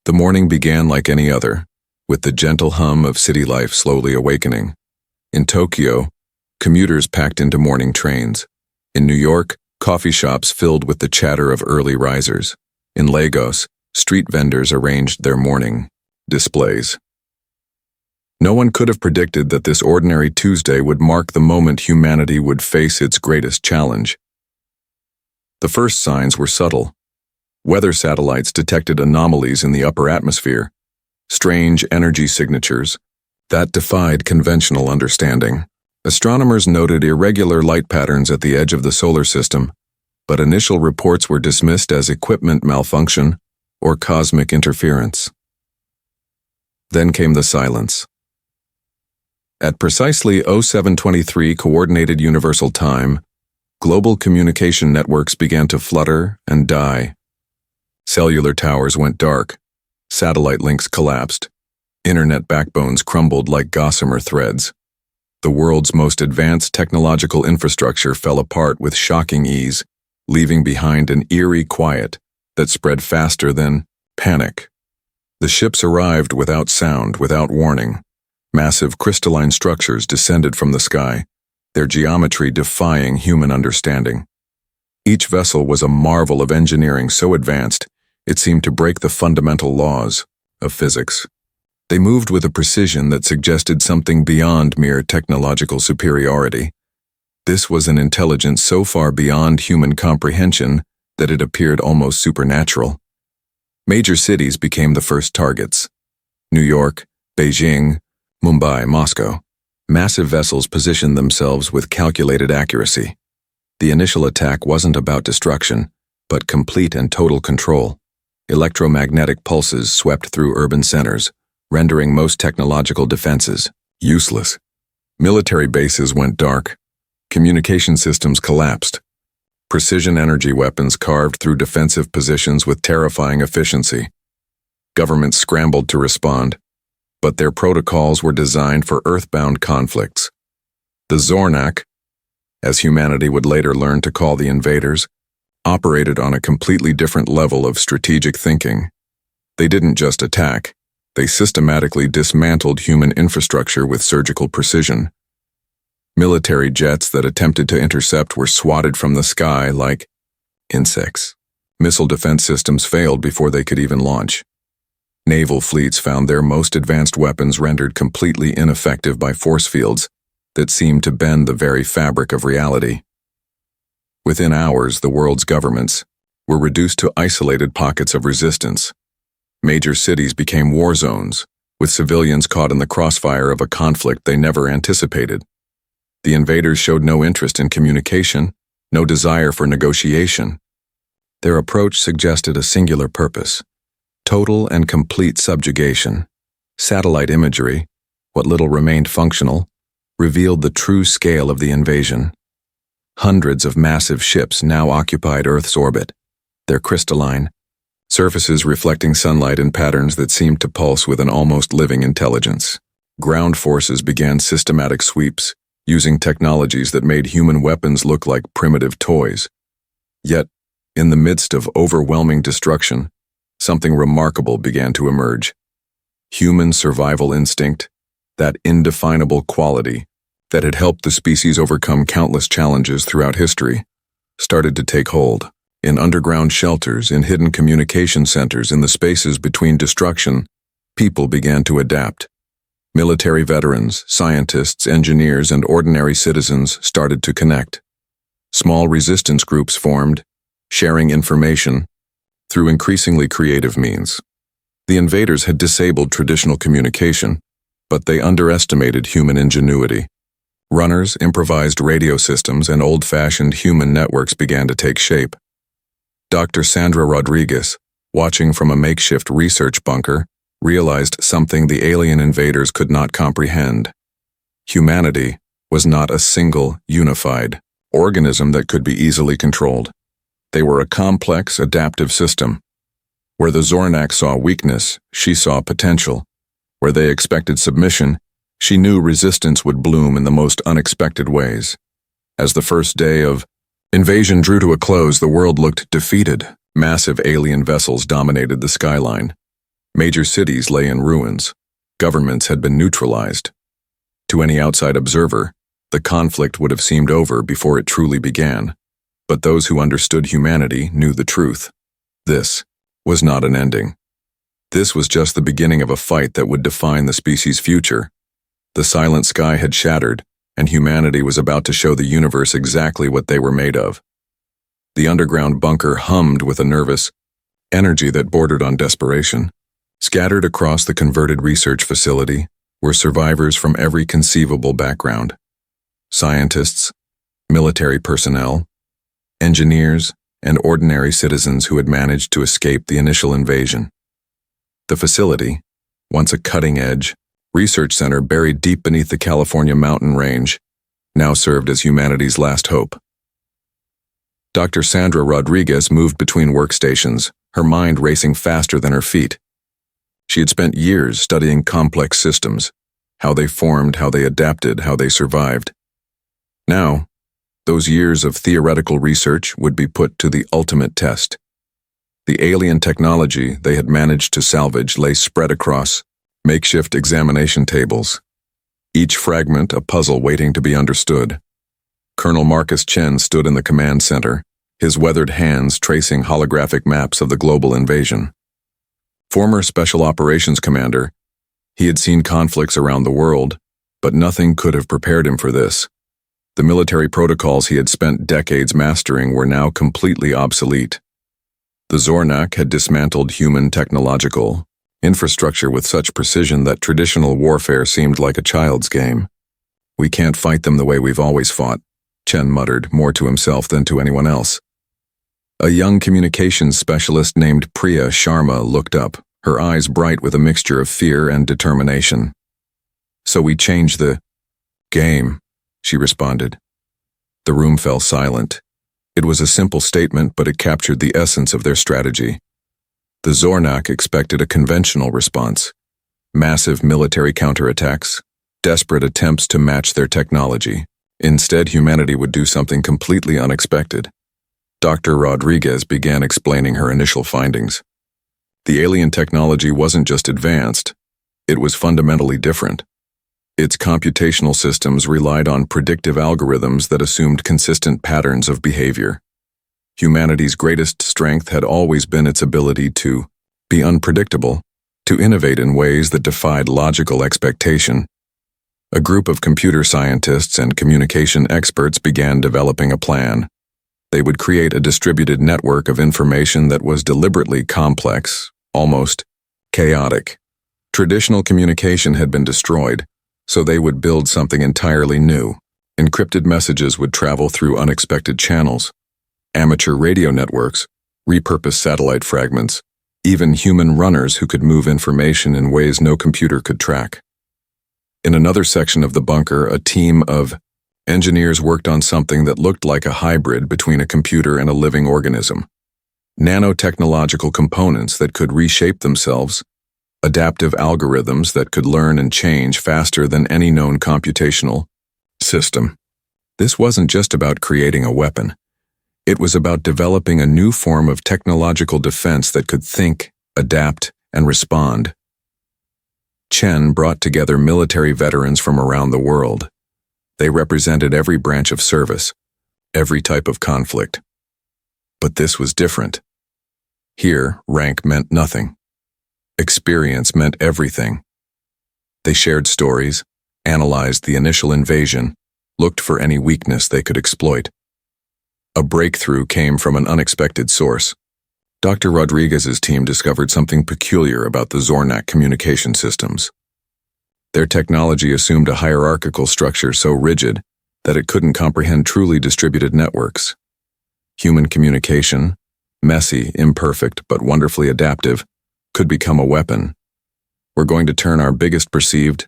The morning began like any other, with the gentle hum of city life slowly awakening. In Tokyo, commuters packed into morning trains. In New York, coffee shops filled with the chatter of early risers. In Lagos, street vendors arranged their morning displays. No one could have predicted that this ordinary Tuesday would mark the moment humanity would face its greatest challenge. The first signs were subtle. Weather satellites detected anomalies in the upper atmosphere, strange energy signatures that defied conventional understanding. Astronomers noted irregular light patterns at the edge of the solar system, but initial reports were dismissed as equipment malfunction or cosmic interference. Then came the silence. At precisely 0723 Coordinated Universal Time, global communication networks began to flutter and die. Cellular towers went dark, satellite links collapsed, internet backbones crumbled like gossamer threads. The world's most advanced technological infrastructure fell apart with shocking ease, leaving behind an eerie quiet that spread faster than panic. The ships arrived without sound, without warning. Massive crystalline structures descended from the sky, their geometry defying human understanding. Each vessel was a marvel of engineering so advanced it seemed to break the fundamental laws of physics. They moved with a precision that suggested something beyond mere technological superiority. This was an intelligence so far beyond human comprehension that it appeared almost supernatural. Major cities became the first targets. New York, Beijing, Mumbai, Moscow. Massive vessels positioned themselves with calculated accuracy. The initial attack wasn't about destruction, but complete and total control. Electromagnetic pulses swept through urban centers, rendering most technological defenses useless. Military bases went dark. Communication systems collapsed. Precision energy weapons carved through defensive positions with terrifying efficiency. Governments scrambled to respond, but their protocols were designed for earthbound conflicts. The Zornak, as humanity would later learn to call the invaders, operated on a completely different level of strategic thinking. They didn't just attack, they systematically dismantled human infrastructure with surgical precision. Military jets that attempted to intercept were swatted from the sky like insects. Missile defense systems failed before they could even launch. Naval fleets found their most advanced weapons rendered completely ineffective by force fields that seemed to bend the very fabric of reality. Within hours, the world's governments were reduced to isolated pockets of resistance. Major cities became war zones, with civilians caught in the crossfire of a conflict they never anticipated. The invaders showed no interest in communication, no desire for negotiation. Their approach suggested a singular purpose: total and complete subjugation. Satellite imagery, what little remained functional, revealed the true scale of the invasion. Hundreds of massive ships now occupied Earth's orbit, their crystalline surfaces reflecting sunlight in patterns that seemed to pulse with an almost living intelligence. Ground forces began systematic sweeps, using technologies that made human weapons look like primitive toys. Yet, in the midst of overwhelming destruction, something remarkable began to emerge. Human survival instinct, that indefinable quality that had helped the species overcome countless challenges throughout history, started to take hold. In underground shelters, in hidden communication centers, in the spaces between destruction, people began to adapt. Military veterans, scientists, engineers, and ordinary citizens started to connect. Small resistance groups formed, sharing information through increasingly creative means. The invaders had disabled traditional communication, but they underestimated human ingenuity. Runners, improvised radio systems, and old-fashioned human networks began to take shape. Dr. Sandra Rodriguez, watching from a makeshift research bunker, realized something the alien invaders could not comprehend. Humanity was not a single, unified organism that could be easily controlled. They were a complex, adaptive system. Where the Zornak saw weakness, she saw potential. Where they expected submission, she knew resistance would bloom in the most unexpected ways. As the first day of invasion drew to a close, the world looked defeated. Massive alien vessels dominated the skyline. Major cities lay in ruins. Governments had been neutralized. To any outside observer, the conflict would have seemed over before it truly began. But those who understood humanity knew the truth. This was not an ending. This was just the beginning of a fight that would define the species' future. The silent sky had shattered, and humanity was about to show the universe exactly what they were made of. The underground bunker hummed with a nervous energy that bordered on desperation. Scattered across the converted research facility were survivors from every conceivable background. Scientists, military personnel, engineers, and ordinary citizens who had managed to escape the initial invasion. The facility, once a cutting-edge research center buried deep beneath the California mountain range, now served as humanity's last hope. Dr. Sandra Rodriguez moved between workstations, her mind racing faster than her feet. She had spent years studying complex systems, how they formed, how they adapted, how they survived. Now, those years of theoretical research would be put to the ultimate test. The alien technology they had managed to salvage lay spread across makeshift examination tables, each fragment a puzzle waiting to be understood. Colonel Marcus Chen stood in the command center, his weathered hands tracing holographic maps of the global invasion. Former Special Operations Commander, he had seen conflicts around the world, but nothing could have prepared him for this. The military protocols he had spent decades mastering were now completely obsolete. The Zornak had dismantled human technological infrastructure with such precision that traditional warfare seemed like a child's game. "We can't fight them the way we've always fought," Chen muttered, more to himself than to anyone else. A young communications specialist named Priya Sharma looked up, her eyes bright with a mixture of fear and determination. "So we changed the game," she responded. The room fell silent. It was a simple statement, but it captured the essence of their strategy. The Zornak expected a conventional response: massive military counterattacks, desperate attempts to match their technology. Instead, humanity would do something completely unexpected. Dr. Rodriguez began explaining her initial findings. The alien technology wasn't just advanced, it was fundamentally different. Its computational systems relied on predictive algorithms that assumed consistent patterns of behavior. Humanity's greatest strength had always been its ability to be unpredictable, to innovate in ways that defied logical expectation. A group of computer scientists and communication experts began developing a plan. They would create a distributed network of information that was deliberately complex, almost chaotic. Traditional communication had been destroyed, so they would build something entirely new. Encrypted messages would travel through unexpected channels. Amateur radio networks, repurposed satellite fragments, even human runners who could move information in ways no computer could track. In another section of the bunker, a team of engineers worked on something that looked like a hybrid between a computer and a living organism. Nanotechnological components that could reshape themselves, adaptive algorithms that could learn and change faster than any known computational system. This wasn't just about creating a weapon. It was about developing a new form of technological defense that could think, adapt, and respond. Chen brought together military veterans from around the world. They represented every branch of service, every type of conflict. But this was different. Here, rank meant nothing. Experience meant everything. They shared stories, analyzed the initial invasion, looked for any weakness they could exploit. A breakthrough came from an unexpected source. Dr. Rodriguez's team discovered something peculiar about the Zornak communication systems. Their technology assumed a hierarchical structure so rigid that it couldn't comprehend truly distributed networks. Human communication, messy, imperfect, but wonderfully adaptive, could become a weapon. "We're going to turn our biggest perceived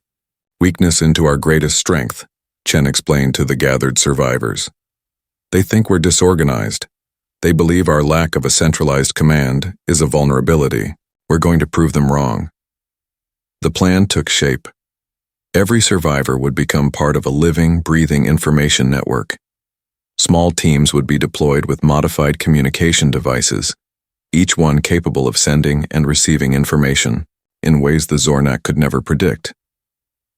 weakness into our greatest strength," Chen explained to the gathered survivors. "They think we're disorganized. They believe our lack of a centralized command is a vulnerability. We're going to prove them wrong." The plan took shape. Every survivor would become part of a living, breathing information network. Small teams would be deployed with modified communication devices, each one capable of sending and receiving information. in ways the Zornak could never predict.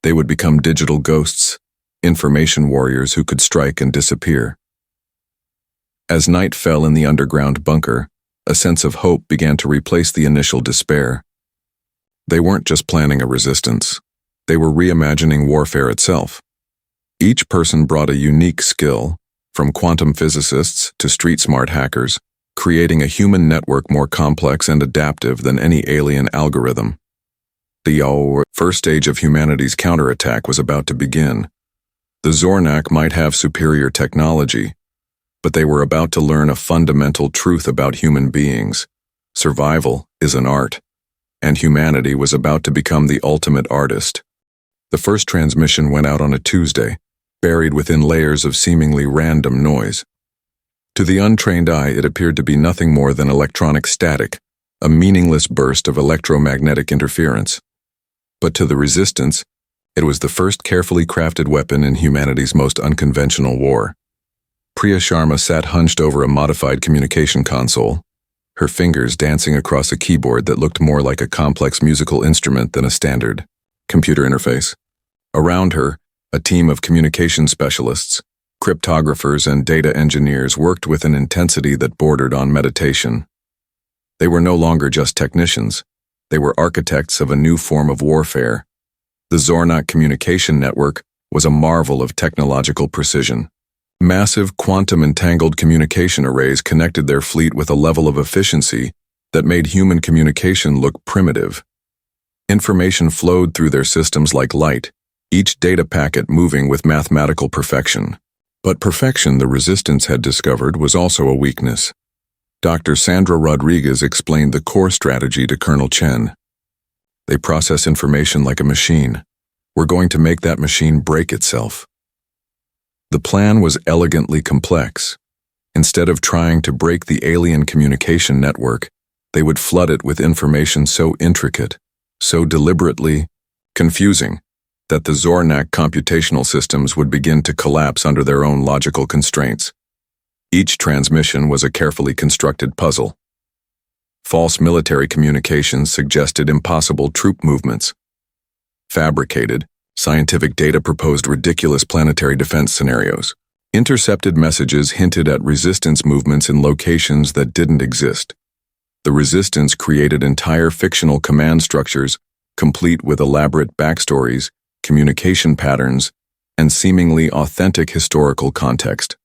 They would become digital ghosts, information warriors who could strike and disappear. As night fell in the underground bunker, a sense of hope began to replace the initial despair. They weren't just planning a resistance. They were reimagining warfare itself. Each person brought a unique skill, from quantum physicists to street-smart hackers, creating a human network more complex and adaptive than any alien algorithm. The first stage of humanity's counterattack was about to begin. The Zornak might have superior technology, but they were about to learn a fundamental truth about human beings. Survival is an art, and humanity was about to become the ultimate artist. The first transmission went out on a Tuesday, buried within layers of seemingly random noise. To the untrained eye, it appeared to be nothing more than electronic static, a meaningless burst of electromagnetic interference. But to the resistance, it was the first carefully crafted weapon in humanity's most unconventional war. Priya Sharma sat hunched over a modified communication console, her fingers dancing across a keyboard that looked more like a complex musical instrument than a standard computer interface. Around her, a team of communication specialists, cryptographers and data engineers worked with an intensity that bordered on meditation. They were no longer just technicians. They were architects of a new form of warfare. The Zornak communication network was a marvel of technological precision. Massive quantum-entangled communication arrays connected their fleet with a level of efficiency that made human communication look primitive. Information flowed through their systems like light, each data packet moving with mathematical perfection. But perfection, the resistance had discovered, was also a weakness. Dr. Sandra Rodriguez explained the core strategy to Colonel Chen. They process information like a machine. We're going to make that machine break itself. The plan was elegantly complex. Instead of trying to break the alien communication network, they would flood it with information so intricate, so deliberately confusing, that the Zornak computational systems would begin to collapse under their own logical constraints. Each transmission was a carefully constructed puzzle. False military communications suggested impossible troop movements. Fabricated, scientific data proposed ridiculous planetary defense scenarios. Intercepted messages hinted at resistance movements in locations that didn't exist. The resistance created entire fictional command structures, complete with elaborate backstories, communication patterns, and seemingly authentic historical context.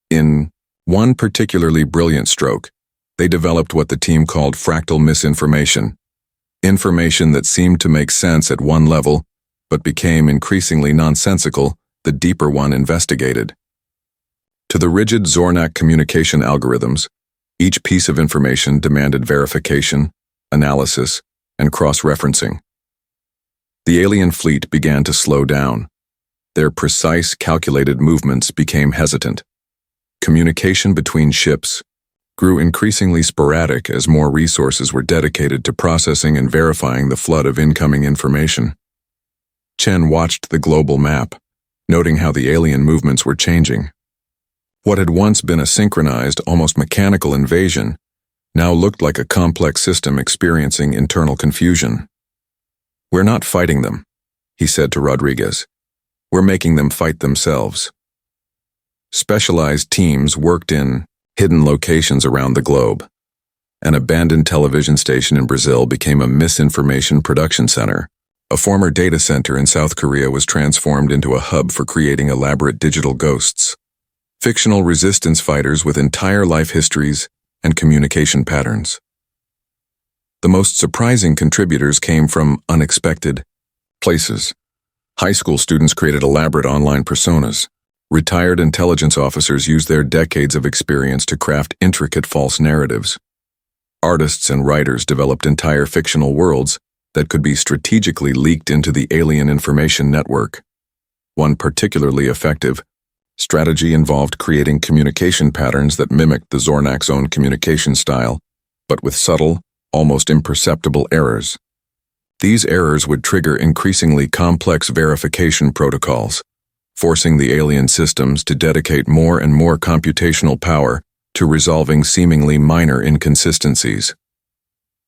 In one particularly brilliant stroke, they developed what the team called fractal misinformation, information that seemed to make sense at one level, but became increasingly nonsensical the deeper one investigated. To the rigid Zornak communication algorithms, each piece of information demanded verification, analysis, and cross-referencing. The alien fleet began to slow down. Their precise, calculated movements became hesitant. Communication between ships grew increasingly sporadic as more resources were dedicated to processing and verifying the flood of incoming information. Chen watched the global map, noting how the alien movements were changing. What had once been a synchronized, almost mechanical invasion now looked like a complex system experiencing internal confusion. "We're not fighting them," he said to Rodriguez. "We're making them fight themselves." Specialized teams worked in hidden locations around the globe. An abandoned television station in Brazil became a misinformation production center. A former data center in South Korea was transformed into a hub for creating elaborate digital ghosts. Fictional resistance fighters with entire life histories and communication patterns. The most surprising contributors came from unexpected places. High school students created elaborate online personas. Retired intelligence officers used their decades of experience to craft intricate false narratives. Artists and writers developed entire fictional worlds that could be strategically leaked into the alien information network. One particularly effective strategy involved creating communication patterns that mimicked the Zornak's own communication style, but with subtle, almost imperceptible errors. These errors would trigger increasingly complex verification protocols, forcing the alien systems to dedicate more and more computational power to resolving seemingly minor inconsistencies.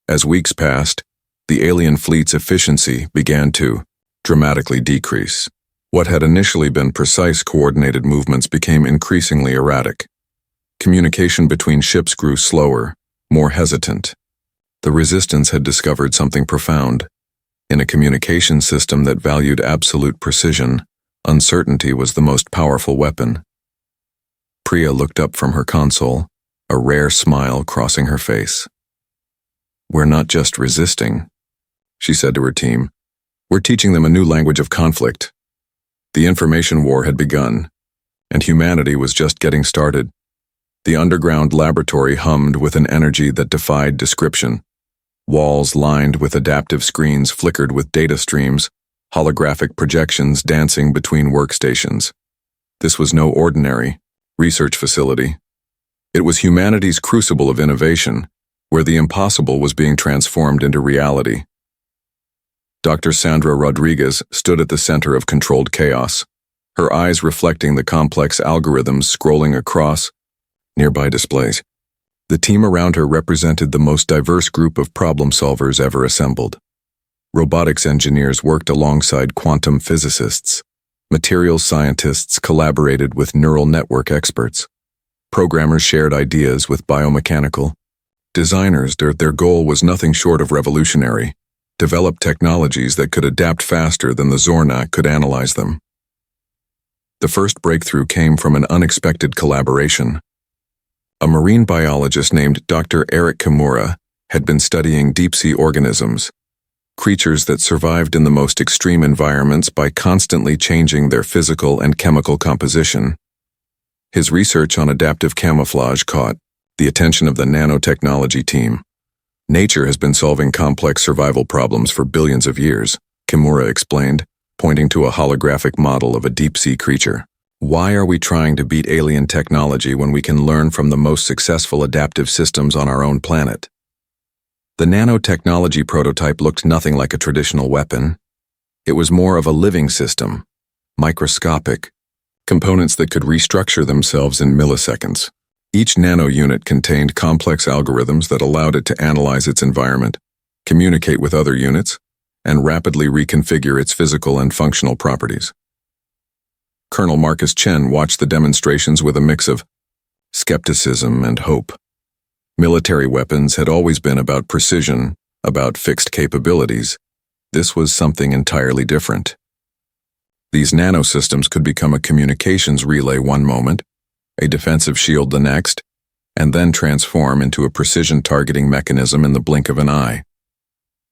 As weeks passed, the alien fleet's efficiency began to dramatically decrease. What had initially been precise coordinated movements became increasingly erratic. Communication between ships grew slower, more hesitant. The Resistance had discovered something profound. In a communication system that valued absolute precision, uncertainty was the most powerful weapon. Priya looked up from her console, a rare smile crossing her face. "We're not just resisting," she said to her team. "We're teaching them a new language of conflict." The information war had begun, and humanity was just getting started. The underground laboratory hummed with an energy that defied description. Walls lined with adaptive screens flickered with data streams, holographic projections dancing between workstations. This was no ordinary research facility. It was humanity's crucible of innovation, where the impossible was being transformed into reality. Dr. Sandra Rodriguez stood at the center of controlled chaos, her eyes reflecting the complex algorithms scrolling across nearby displays. The team around her represented the most diverse group of problem solvers ever assembled. Robotics engineers worked alongside quantum physicists. Materials scientists collaborated with neural network experts. Programmers shared ideas with biomechanical designers. Their goal was nothing short of revolutionary: develop technologies that could adapt faster than the Zornak could analyze them. The first breakthrough came from an unexpected collaboration. A marine biologist named Dr. Eric Kimura had been studying deep-sea organisms, creatures that survived in the most extreme environments by constantly changing their physical and chemical composition. His research on adaptive camouflage caught the attention of the nanotechnology team. "Nature has been solving complex survival problems for billions of years," Kimura explained, pointing to a holographic model of a deep-sea creature. "Why are we trying to beat alien technology when we can learn from the most successful adaptive systems on our own planet?" The nanotechnology prototype looked nothing like a traditional weapon. It was more of a living system, microscopic, components that could restructure themselves in milliseconds. Each nano unit contained complex algorithms that allowed it to analyze its environment, communicate with other units, and rapidly reconfigure its physical and functional properties. Colonel Marcus Chen watched the demonstrations with a mix of skepticism and hope. Military weapons had always been about precision, about fixed capabilities. This was something entirely different. These nanosystems could become a communications relay one moment, a defensive shield the next, and then transform into a precision targeting mechanism in the blink of an eye.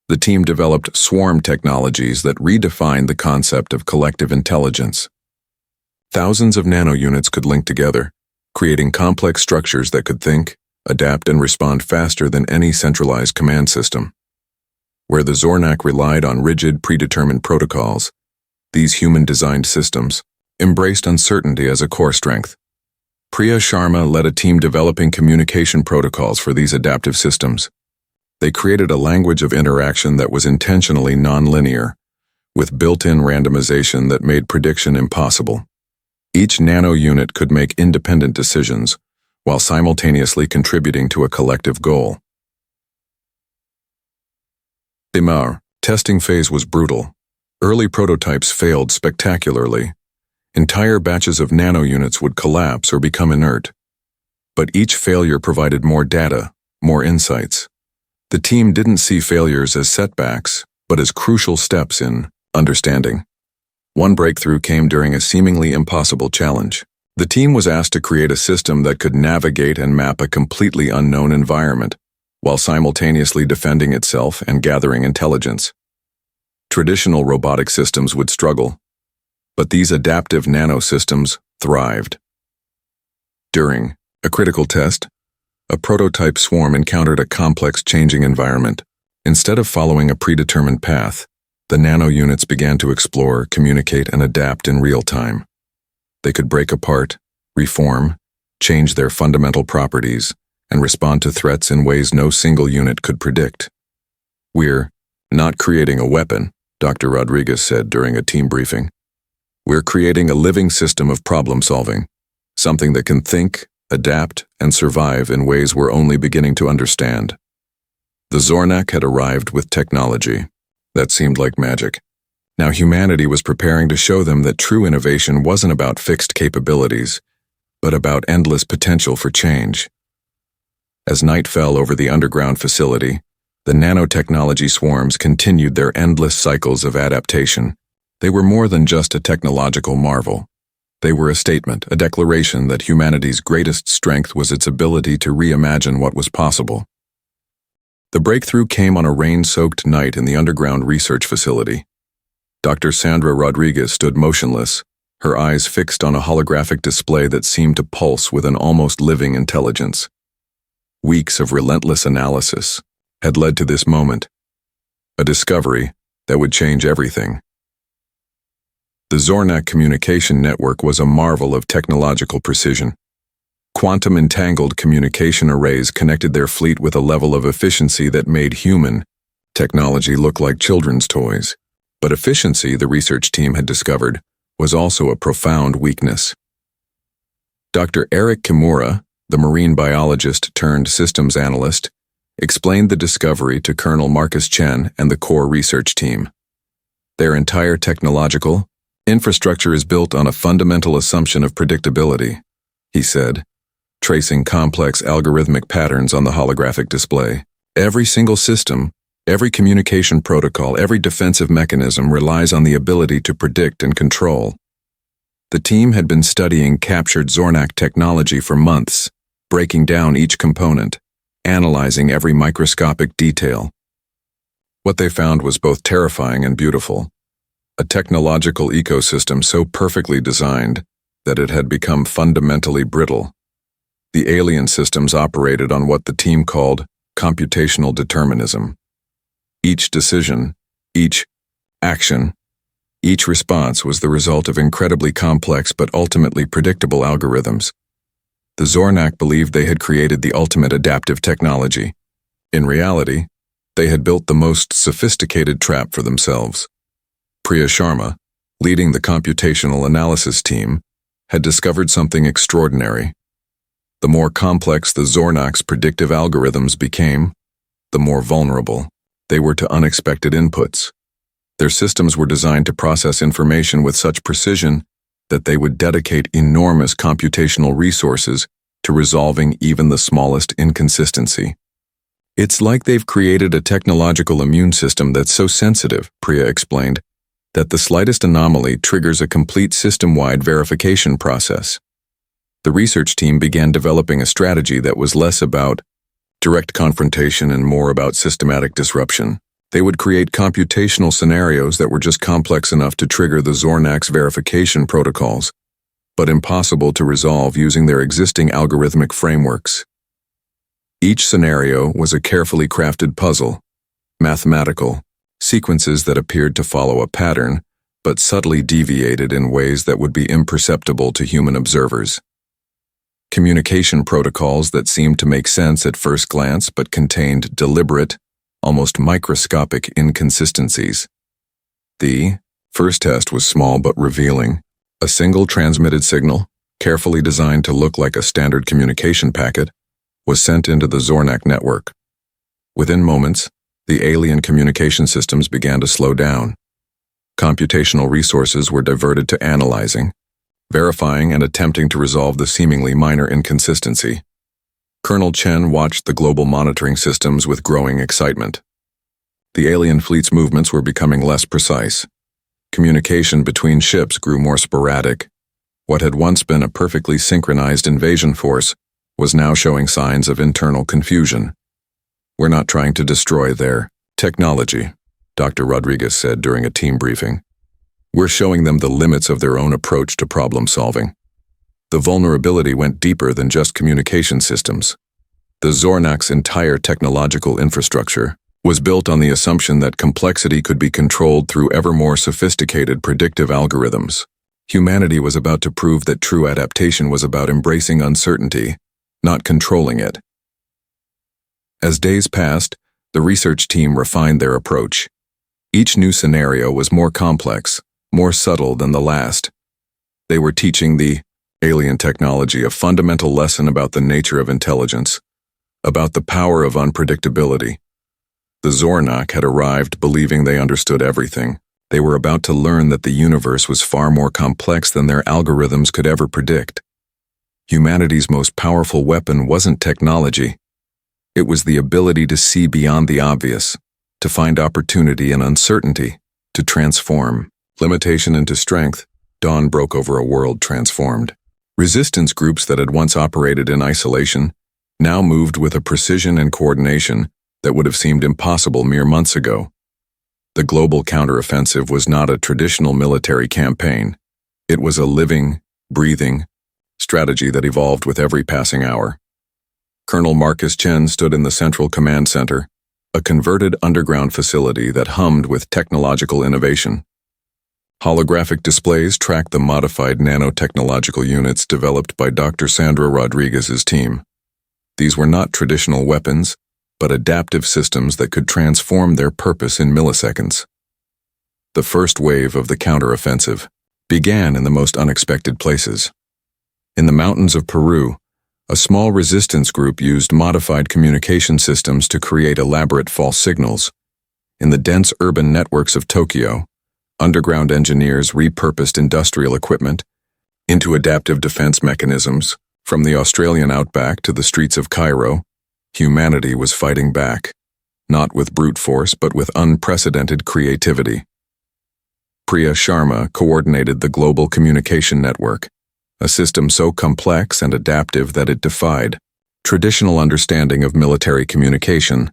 The team developed swarm technologies that redefined the concept of collective intelligence. Thousands of nano-units could link together, creating complex structures that could think, adapt, and respond faster than any centralized command system. Where the Zornak relied on rigid, predetermined protocols, these human-designed systems embraced uncertainty as a core strength. Priya Sharma led a team developing communication protocols for these adaptive systems. They created a language of interaction that was intentionally nonlinear, with built-in randomization that made prediction impossible. Each nano-unit could make independent decisions, while simultaneously contributing to a collective goal. The testing phase was brutal. Early prototypes failed spectacularly. Entire batches of nano-units would collapse or become inert. But each failure provided more data, more insights. The team didn't see failures as setbacks, but as crucial steps in understanding. One breakthrough came during a seemingly impossible challenge. The team was asked to create a system that could navigate and map a completely unknown environment, while simultaneously defending itself and gathering intelligence. Traditional robotic systems would struggle, but these adaptive nanosystems thrived. During a critical test, a prototype swarm encountered a complex changing environment. Instead of following a predetermined path, the nano-units began to explore, communicate, and adapt in real time. They could break apart, reform, change their fundamental properties, and respond to threats in ways no single unit could predict. "We're not creating a weapon," Dr. Rodriguez said during a team briefing. "We're creating a living system of problem solving, something that can think, adapt, and survive in ways we're only beginning to understand." The Zornak had arrived with technology. That seemed like magic. Now humanity was preparing to show them that true innovation wasn't about fixed capabilities, but about endless potential for change. As night fell over the underground facility, the nanotechnology swarms continued their endless cycles of adaptation. They were more than just a technological marvel. They were a statement, a declaration that humanity's greatest strength was its ability to reimagine what was possible. The breakthrough came on a rain-soaked night in the underground research facility. Dr. Sandra Rodriguez stood motionless, her eyes fixed on a holographic display that seemed to pulse with an almost living intelligence. Weeks of relentless analysis had led to this moment, a discovery that would change everything. The Zornak communication network was a marvel of technological precision. Quantum-entangled communication arrays connected their fleet with a level of efficiency that made human technology look like children's toys. But efficiency, the research team had discovered, was also a profound weakness. Dr. Eric Kimura, the marine biologist turned systems analyst, explained the discovery to Colonel Marcus Chen and the core research team. Their entire technological infrastructure is built on a fundamental assumption of predictability, he said, tracing complex algorithmic patterns on the holographic display. Every single system, every communication protocol, every defensive mechanism relies on the ability to predict and control. The team had been studying captured Zornak technology for months, breaking down each component, analyzing every microscopic detail. What they found was both terrifying and beautiful. A technological ecosystem so perfectly designed that it had become fundamentally brittle. The alien systems operated on what the team called computational determinism. Each decision, each action, each response was the result of incredibly complex but ultimately predictable algorithms. The Zornak believed they had created the ultimate adaptive technology. In reality, they had built the most sophisticated trap for themselves. Priya Sharma, leading the computational analysis team, had discovered something extraordinary. The more complex the Zornak's predictive algorithms became, the more vulnerable they were to unexpected inputs. Their systems were designed to process information with such precision that they would dedicate enormous computational resources to resolving even the smallest inconsistency. It's like they've created a technological immune system that's so sensitive, Priya explained, that the slightest anomaly triggers a complete system-wide verification process. The research team began developing a strategy that was less about direct confrontation and more about systematic disruption. They would create computational scenarios that were just complex enough to trigger the Zornak's verification protocols, but impossible to resolve using their existing algorithmic frameworks. Each scenario was a carefully crafted puzzle, mathematical, sequences that appeared to follow a pattern, but subtly deviated in ways that would be imperceptible to human observers. Communication protocols that seemed to make sense at first glance but contained deliberate, almost microscopic inconsistencies. The first test was small but revealing. A single transmitted signal, carefully designed to look like a standard communication packet, was sent into the Zornak network. Within moments, the alien communication systems began to slow down. Computational resources were diverted to analyzing, verifying and attempting to resolve the seemingly minor inconsistency. Colonel Chen watched the global monitoring systems with growing excitement. The alien fleet's movements were becoming less precise. Communication between ships grew more sporadic. What had once been a perfectly synchronized invasion force was now showing signs of internal confusion. "We're not trying to destroy their technology," Dr. Rodriguez said during a team briefing. "We're showing them the limits of their own approach to problem solving." The vulnerability went deeper than just communication systems. The Zornak's entire technological infrastructure was built on the assumption that complexity could be controlled through ever more sophisticated predictive algorithms. Humanity was about to prove that true adaptation was about embracing uncertainty, not controlling it. As days passed, the research team refined their approach. Each new scenario was more complex, more subtle than the last. They were teaching the alien technology a fundamental lesson about the nature of intelligence, about the power of unpredictability. The Zornak had arrived believing they understood everything. They were about to learn that the universe was far more complex than their algorithms could ever predict. Humanity's most powerful weapon wasn't technology. It was the ability to see beyond the obvious, to find opportunity in uncertainty, to transform limitation into strength. Dawn broke over a world transformed. Resistance groups that had once operated in isolation now moved with a precision and coordination that would have seemed impossible mere months ago. The global counteroffensive was not a traditional military campaign. It was a living, breathing strategy that evolved with every passing hour. Colonel Marcus Chen stood in the Central Command Center, a converted underground facility that hummed with technological innovation. Holographic displays tracked the modified nanotechnological units developed by Dr. Sandra Rodriguez's team. These were not traditional weapons, but adaptive systems that could transform their purpose in milliseconds. The first wave of the counteroffensive began in the most unexpected places. In the mountains of Peru, a small resistance group used modified communication systems to create elaborate false signals. In the dense urban networks of Tokyo, underground engineers repurposed industrial equipment into adaptive defense mechanisms. From the Australian outback to the streets of Cairo, humanity was fighting back, not with brute force but with unprecedented creativity. Priya Sharma coordinated the global communication network, a system so complex and adaptive that it defied traditional understanding of military communication.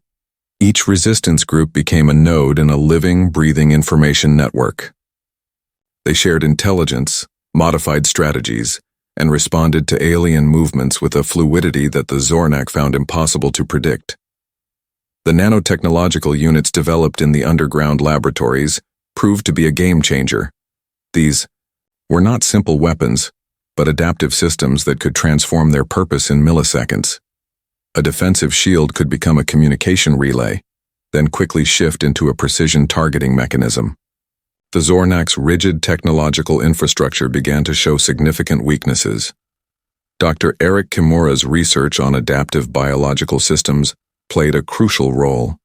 Each resistance group became a node in a living, breathing information network. They shared intelligence, modified strategies, and responded to alien movements with a fluidity that the Zornak found impossible to predict. The nanotechnological units developed in the underground laboratories proved to be a game changer. These were not simple weapons, but adaptive systems that could transform their purpose in milliseconds. A defensive shield could become a communication relay, then quickly shift into a precision targeting mechanism. The Zornak's rigid technological infrastructure began to show significant weaknesses. Dr. Eric Kimura's research on adaptive biological systems played a crucial role.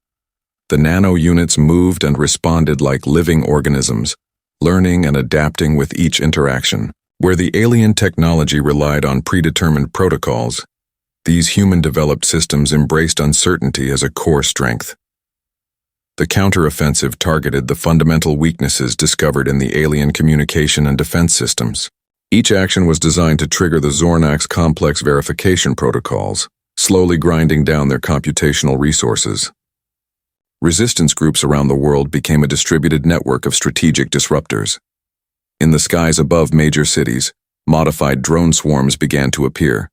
The nano units moved and responded like living organisms, learning and adapting with each interaction. Where the alien technology relied on predetermined protocols, these human-developed systems embraced uncertainty as a core strength. The counteroffensive targeted the fundamental weaknesses discovered in the alien communication and defense systems. Each action was designed to trigger the Zornak's complex verification protocols, slowly grinding down their computational resources. Resistance groups around the world became a distributed network of strategic disruptors. In the skies above major cities, modified drone swarms began to appear.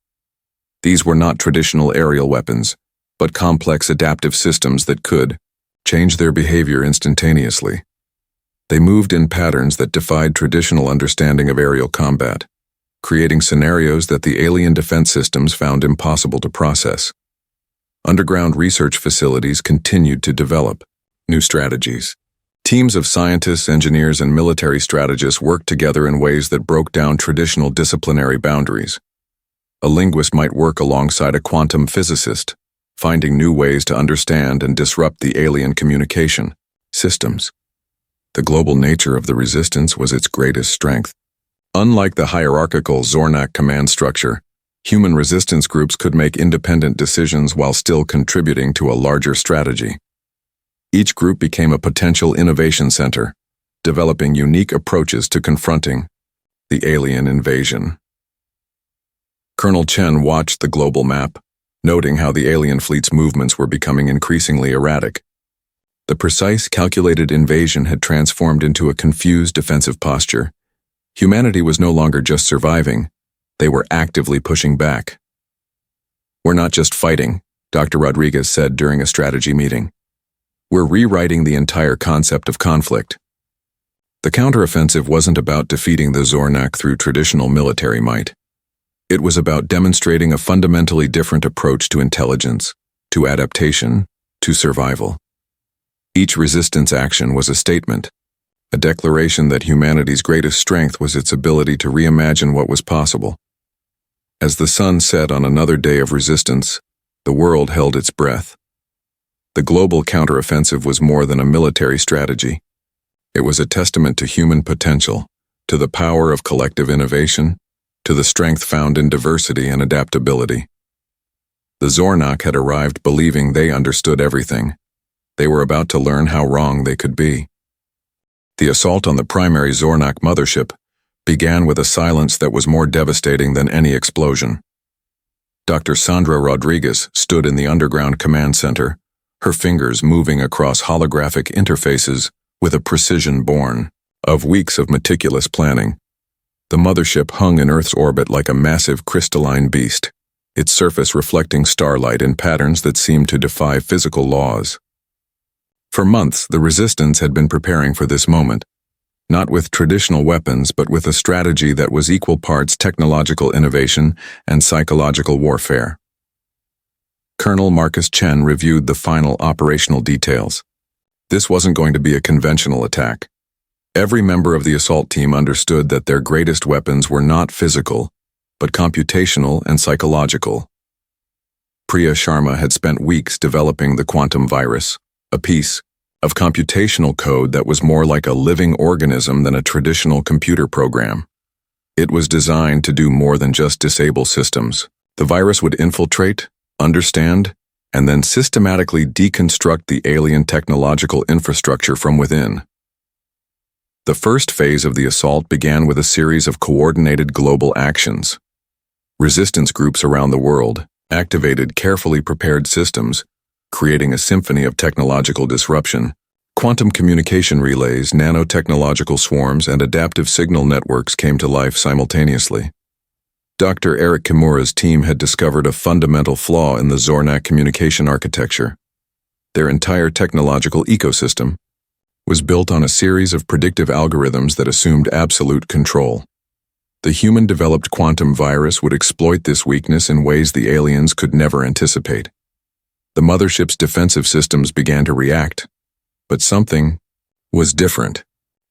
These were not traditional aerial weapons, but complex adaptive systems that could change their behavior instantaneously. They moved in patterns that defied traditional understanding of aerial combat, creating scenarios that the alien defense systems found impossible to process. Underground research facilities continued to develop new strategies. Teams of scientists, engineers, and military strategists worked together in ways that broke down traditional disciplinary boundaries. A linguist might work alongside a quantum physicist, finding new ways to understand and disrupt the alien communication systems. The global nature of the resistance was its greatest strength. Unlike the hierarchical Zornak command structure, human resistance groups could make independent decisions while still contributing to a larger strategy. Each group became a potential innovation center, developing unique approaches to confronting the alien invasion. Colonel Chen watched the global map, noting how the alien fleet's movements were becoming increasingly erratic. The precise, calculated invasion had transformed into a confused defensive posture. Humanity was no longer just surviving, they were actively pushing back. "We're not just fighting," Dr. Rodriguez said during a strategy meeting. "We're rewriting the entire concept of conflict." The counteroffensive wasn't about defeating the Zornak through traditional military might. It was about demonstrating a fundamentally different approach to intelligence, to adaptation, to survival. Each resistance action was a statement, a declaration that humanity's greatest strength was its ability to reimagine what was possible. As the sun set on another day of resistance, the world held its breath. The global counteroffensive was more than a military strategy. It was a testament to human potential, to the power of collective innovation, to the strength found in diversity and adaptability. The Zornak had arrived believing they understood everything. They were about to learn how wrong they could be. The assault on the primary Zornak mothership began with a silence that was more devastating than any explosion. Dr. Sandra Rodriguez stood in the underground command center, her fingers moving across holographic interfaces with a precision born of weeks of meticulous planning. The mothership hung in Earth's orbit like a massive crystalline beast, its surface reflecting starlight in patterns that seemed to defy physical laws. For months, the Resistance had been preparing for this moment, not with traditional weapons, but with a strategy that was equal parts technological innovation and psychological warfare. Colonel Marcus Chen reviewed the final operational details. This wasn't going to be a conventional attack. Every member of the assault team understood that their greatest weapons were not physical, but computational and psychological. Priya Sharma had spent weeks developing the quantum virus, a piece of computational code that was more like a living organism than a traditional computer program. It was designed to do more than just disable systems. The virus would infiltrate, understand, and then systematically deconstruct the alien technological infrastructure from within. The first phase of the assault began with a series of coordinated global actions. Resistance groups around the world activated carefully prepared systems, creating a symphony of technological disruption. Quantum communication relays, nanotechnological swarms, and adaptive signal networks came to life simultaneously. Dr. Eric Kimura's team had discovered a fundamental flaw in the Zornak communication architecture. Their entire technological ecosystem was built on a series of predictive algorithms that assumed absolute control. The human-developed quantum virus would exploit this weakness in ways the aliens could never anticipate. The mothership's defensive systems began to react, but something was different.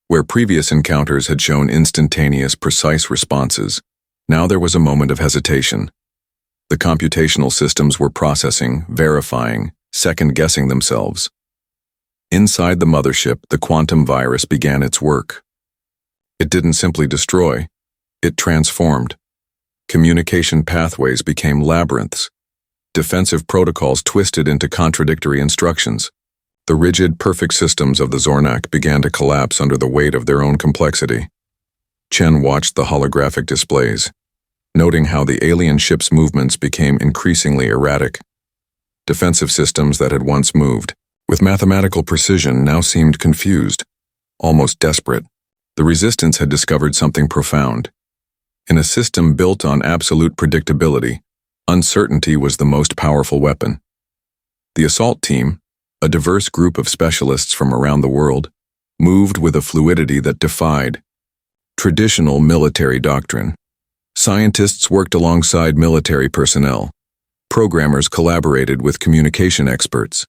Where previous encounters had shown instantaneous, precise responses, now there was a moment of hesitation. The computational systems were processing, verifying, second-guessing themselves. Inside the mothership, the quantum virus began its work. It didn't simply destroy, it transformed. Communication pathways became labyrinths. Defensive protocols twisted into contradictory instructions. The rigid, perfect systems of the Zornak began to collapse under the weight of their own complexity. Chen watched the holographic displays, noting how the alien ship's movements became increasingly erratic. Defensive systems that had once moved with mathematical precision now seemed confused, almost desperate. The Resistance had discovered something profound. In a system built on absolute predictability, uncertainty was the most powerful weapon. The assault team, a diverse group of specialists from around the world, moved with a fluidity that defied traditional military doctrine. Scientists worked alongside military personnel. Programmers collaborated with communication experts.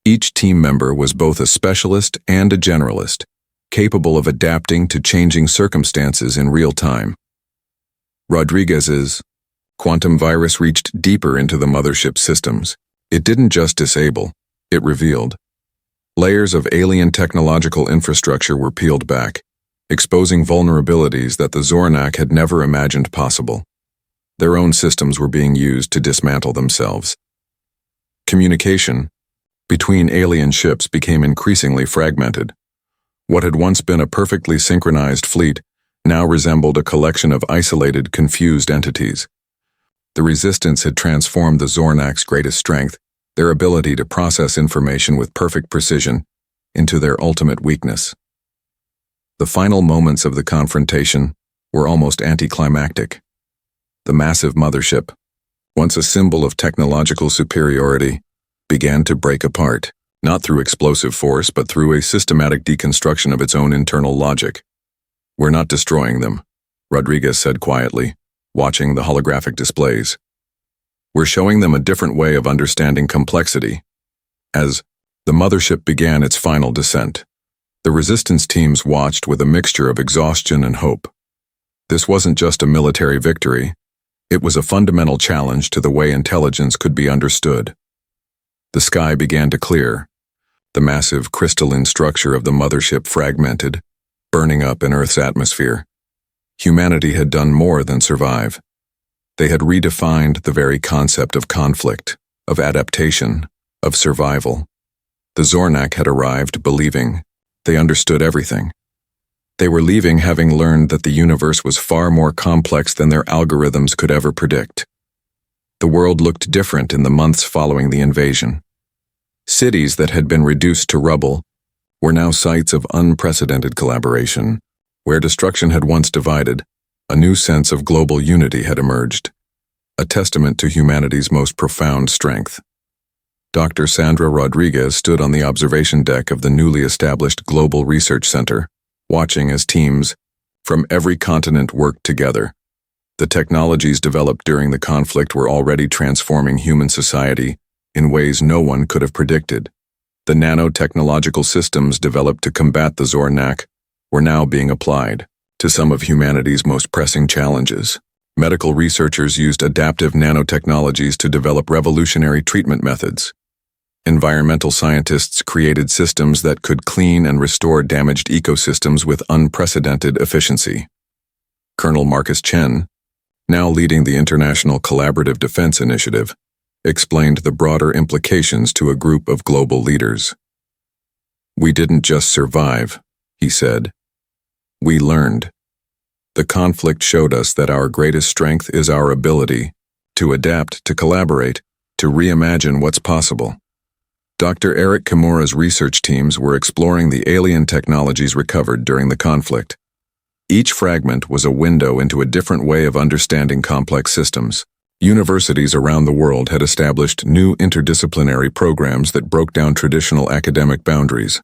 Each team member was both a specialist and a generalist, capable of adapting to changing circumstances in real time. Rodriguez's quantum virus reached deeper into the mothership systems. It didn't just disable, it revealed. Layers of alien technological infrastructure were peeled back, exposing vulnerabilities that the Zornak had never imagined possible. Their own systems were being used to dismantle themselves. Communication between alien ships became increasingly fragmented. What had once been a perfectly synchronized fleet now resembled a collection of isolated, confused entities. The Resistance had transformed the Zornak's greatest strength, their ability to process information with perfect precision, into their ultimate weakness. The final moments of the confrontation were almost anticlimactic. The massive mothership, once a symbol of technological superiority, began to break apart, not through explosive force, but through a systematic deconstruction of its own internal logic. "We're not destroying them," Rodriguez said quietly, watching the holographic displays. "We're showing them a different way of understanding complexity." As the mothership began its final descent, the Resistance teams watched with a mixture of exhaustion and hope. This wasn't just a military victory, it was a fundamental challenge to the way intelligence could be understood. The sky began to clear. The massive crystalline structure of the mothership fragmented, burning up in Earth's atmosphere. Humanity had done more than survive. They had redefined the very concept of conflict, of adaptation, of survival. The Zornak had arrived believing they understood everything. They were leaving having learned that the universe was far more complex than their algorithms could ever predict. The world looked different in the months following the invasion. Cities that had been reduced to rubble were now sites of unprecedented collaboration. Where destruction had once divided, a new sense of global unity had emerged, a testament to humanity's most profound strength. Dr. Sandra Rodriguez stood on the observation deck of the newly established Global Research Center, watching as teams from every continent worked together. The technologies developed during the conflict were already transforming human society in ways no one could have predicted. The nanotechnological systems developed to combat the Zornak were now being applied to some of humanity's most pressing challenges. Medical researchers used adaptive nanotechnologies to develop revolutionary treatment methods. Environmental scientists created systems that could clean and restore damaged ecosystems with unprecedented efficiency. Colonel Marcus Chen, now leading the International Collaborative Defense Initiative, explained the broader implications to a group of global leaders. "We didn't just survive," he said. "We learned. The conflict showed us that our greatest strength is our ability to adapt, to collaborate, to reimagine what's possible." Dr. Eric Kimura's research teams were exploring the alien technologies recovered during the conflict. Each fragment was a window into a different way of understanding complex systems. Universities around the world had established new interdisciplinary programs that broke down traditional academic boundaries.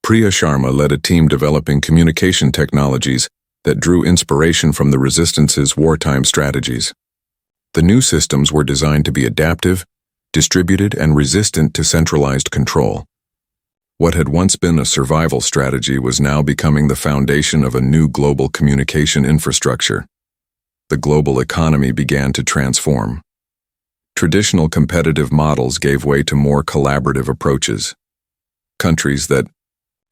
Priya Sharma led a team developing communication technologies that drew inspiration from the Resistance's wartime strategies. The new systems were designed to be adaptive, distributed, and resistant to centralized control. What had once been a survival strategy was now becoming the foundation of a new global communication infrastructure. The global economy began to transform. Traditional competitive models gave way to more collaborative approaches. Countries that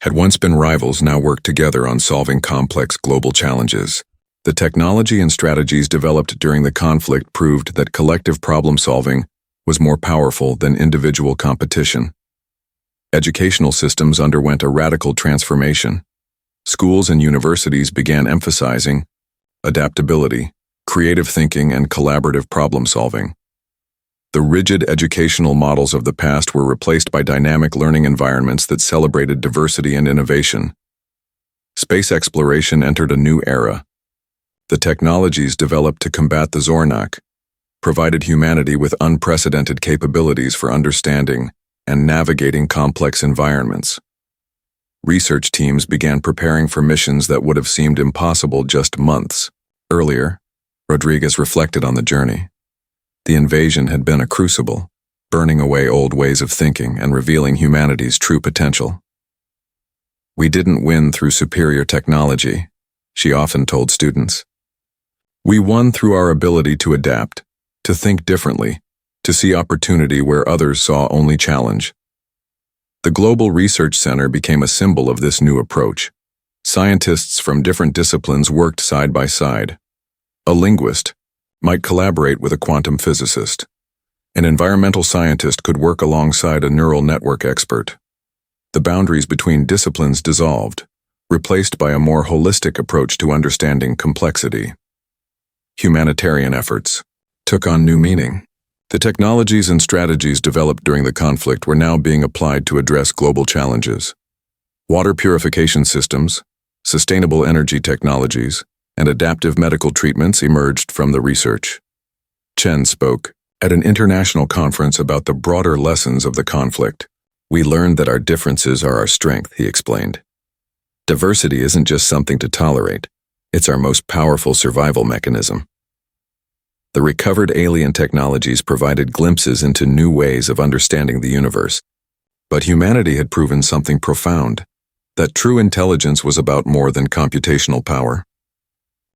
had once been rivals now worked together on solving complex global challenges. The technology and strategies developed during the conflict proved that collective problem-solving was more powerful than individual competition. Educational systems underwent a radical transformation. Schools and universities began emphasizing adaptability, creative thinking, and collaborative problem-solving. The rigid educational models of the past were replaced by dynamic learning environments that celebrated diversity and innovation. Space exploration entered a new era. The technologies developed to combat the Zornak provided humanity with unprecedented capabilities for understanding and navigating complex environments. Research teams began preparing for missions that would have seemed impossible just months earlier. Rodriguez reflected on the journey. The invasion had been a crucible, burning away old ways of thinking and revealing humanity's true potential. "We didn't win through superior technology," she often told students. "We won through our ability to adapt, to think differently, to see opportunity where others saw only challenge." The Global Research Center became a symbol of this new approach. Scientists from different disciplines worked side by side. A linguist might collaborate with a quantum physicist. An environmental scientist could work alongside a neural network expert. The boundaries between disciplines dissolved, replaced by a more holistic approach to understanding complexity. Humanitarian efforts took on new meaning. The technologies and strategies developed during the conflict were now being applied to address global challenges. Water purification systems, sustainable energy technologies, and adaptive medical treatments emerged from the research. Chen spoke at an international conference about the broader lessons of the conflict. "We learned that our differences are our strength," he explained. "Diversity isn't just something to tolerate, it's our most powerful survival mechanism." The recovered alien technologies provided glimpses into new ways of understanding the universe. But humanity had proven something profound, that true intelligence was about more than computational power.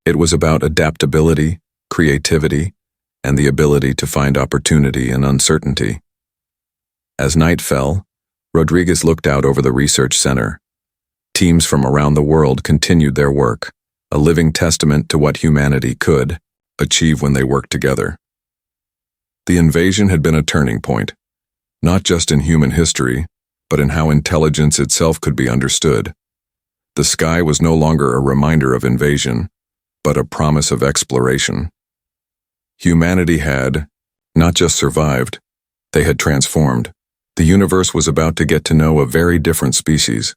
It was about adaptability, creativity, and the ability to find opportunity in uncertainty. As night fell, Rodriguez looked out over the research center. Teams from around the world continued their work, a living testament to what humanity could achieve when they worked together. The invasion had been a turning point, not just in human history, but in how intelligence itself could be understood. The sky was no longer a reminder of invasion, but a promise of exploration. Humanity had not just survived, they had transformed. The universe was about to get to know a very different species,